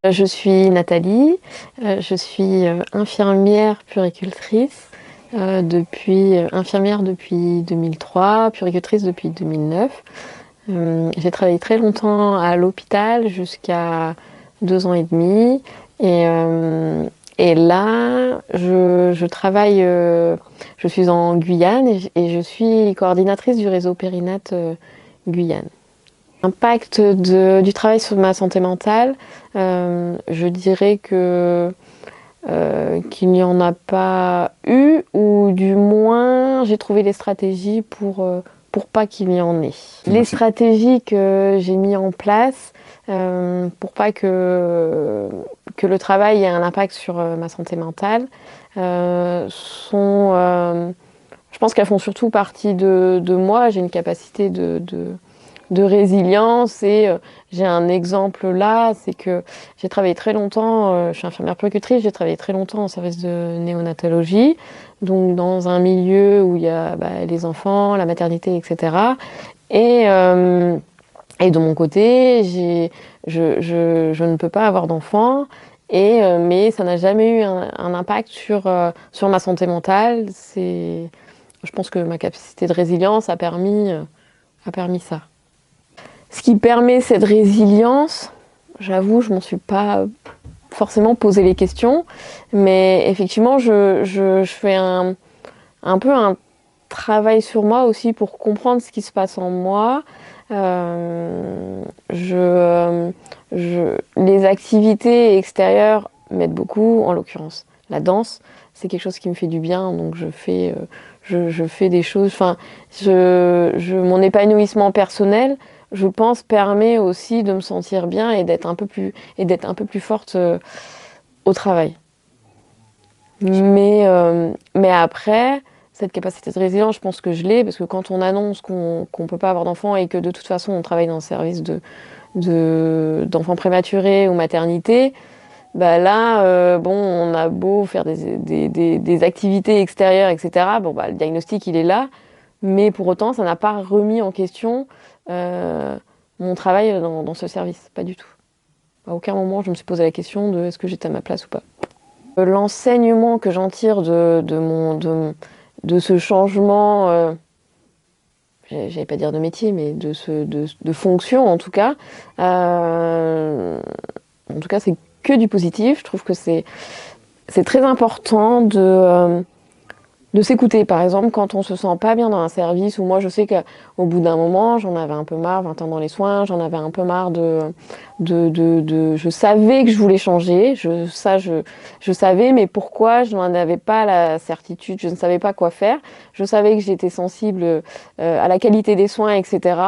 Je suis Nathalie, je suis infirmière puéricultrice, infirmière depuis 2003, puéricultrice depuis 2009. J'ai travaillé très longtemps à l'hôpital, jusqu'à 2 ans et demi. Et, euh, et là, je travaille, je suis en Guyane et je suis coordinatrice du réseau Périnate Guyane. L'impact du travail sur ma santé mentale, je dirais qu'il n'y en a pas eu, ou du moins j'ai trouvé les stratégies pour pas qu'il y en ait. Les stratégies que j'ai mis en place pour pas que le travail ait un impact sur ma santé mentale je pense qu'elles font surtout partie de moi. J'ai une capacité de résilience et j'ai un exemple là, c'est que j'ai travaillé très longtemps, je suis infirmière puéricultrice, j'ai travaillé très longtemps en service de néonatologie, donc dans un milieu où il y a les enfants, la maternité, etc. Et, euh, et de mon côté, je ne peux pas avoir d'enfants, mais ça n'a jamais eu un impact sur ma santé mentale. Je pense que ma capacité de résilience a permis ça. Ce qui permet cette résilience, j'avoue, je m'en suis pas forcément posé les questions, mais effectivement, je fais un peu un travail sur moi aussi pour comprendre ce qui se passe en moi. Les activités extérieures m'aident beaucoup, en l'occurrence la danse, c'est quelque chose qui me fait du bien, donc je fais des choses. Enfin, mon épanouissement personnel, je pense, permet aussi de me sentir bien et d'être un peu plus forte au travail. Mais après, cette capacité de résilience, je pense que je l'ai, parce que quand on annonce qu'on peut pas avoir d'enfants et que de toute façon on travaille dans le service d'enfants prématurés ou maternité, là, on a beau faire des activités extérieures, etc. Le diagnostic, il est là, mais pour autant, ça n'a pas remis en question mon travail dans ce service, pas du tout. À aucun moment, je me suis posé la question de est-ce que j'étais à ma place ou pas. L'enseignement que j'en tire de ce changement, j'allais pas dire de métier, mais de fonction en tout cas, c'est que du positif. Je trouve que c'est très important de s'écouter. Par exemple, quand on se sent pas bien dans un service, ou moi je sais qu'au bout d'un moment, j'en avais un peu marre, 20 ans dans les soins, j'en avais un peu marre je savais que je voulais changer, je savais, mais pourquoi, je n'en avais pas la certitude, je ne savais pas quoi faire. Je savais que j'étais sensible à la qualité des soins, etc.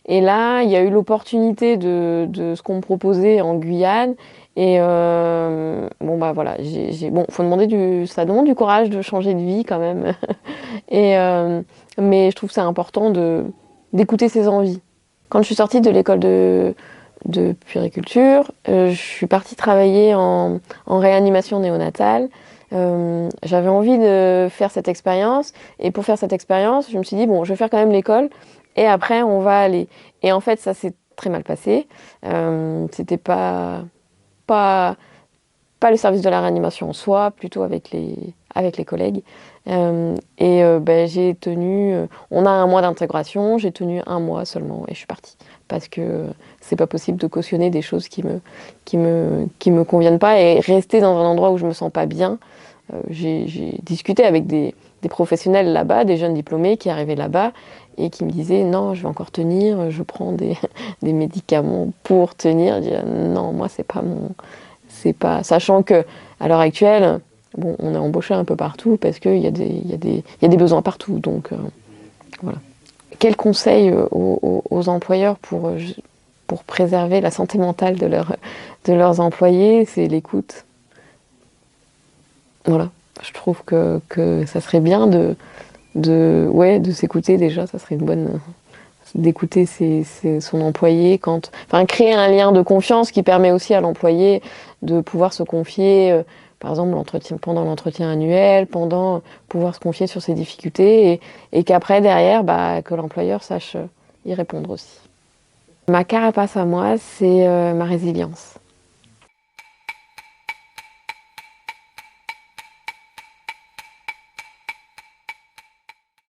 Et là, il y a eu l'opportunité de ce qu'on me proposait en Guyane. Et voilà, faut demander ça demande du courage de changer de vie quand même. Mais je trouve que c'est important d'écouter ses envies. Quand je suis sortie de l'école de puériculture, je suis partie travailler en réanimation néonatale. J'avais envie de faire cette expérience, et pour faire cette expérience, je me suis dit je vais faire quand même l'école et après on va aller. Et en fait, ça s'est très mal passé. C'était pas le service de la réanimation en soi, plutôt avec les collègues. J'ai tenu, on a un mois d'intégration, j'ai tenu un mois seulement et je suis partie. Parce que c'est pas possible de cautionner des choses qui me conviennent pas, et rester dans un endroit où je me sens pas bien. J'ai discuté avec des professionnels là-bas, des jeunes diplômés qui arrivaient là-bas et qui me disaient non, je vais encore tenir, je prends des médicaments pour tenir. Je dis, non, moi c'est pas, sachant que à l'heure actuelle, on est embauché un peu partout parce qu'il y a des besoins partout, donc voilà. Quel conseil aux employeurs pour préserver la santé mentale de leurs employés? C'est l'écoute. Voilà, je trouve que ça serait bien de s'écouter déjà, ça serait une bonne... d'écouter son employé, créer un lien de confiance qui permet aussi à l'employé de pouvoir se confier, par exemple pendant l'entretien annuel, pouvoir se confier sur ses difficultés, et qu'après derrière, que l'employeur sache y répondre aussi. Ma carapace à moi, c'est ma résilience.